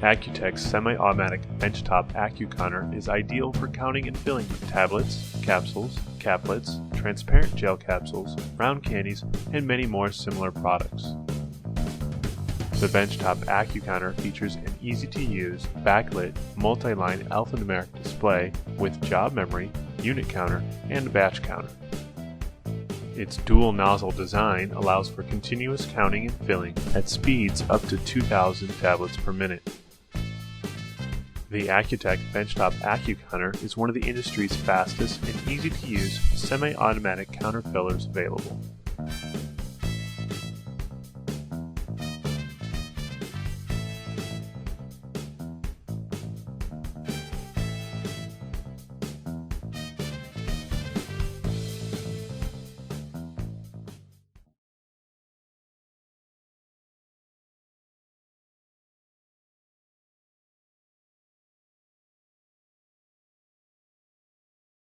Accutek's semi-automatic benchtop AccuCounter is ideal for counting and filling tablets, capsules, caplets, transparent gel capsules, round candies, and many more similar products. The benchtop AccuCounter features an easy-to-use, backlit, multi-line alphanumeric display with job memory, unit counter, and batch counter. Its dual nozzle design allows for continuous counting and filling at speeds up to 2,000 tablets per minute. The Accutek benchtop AccuCounter is one of the industry's fastest and easy-to-use semi-automatic counter fillers available.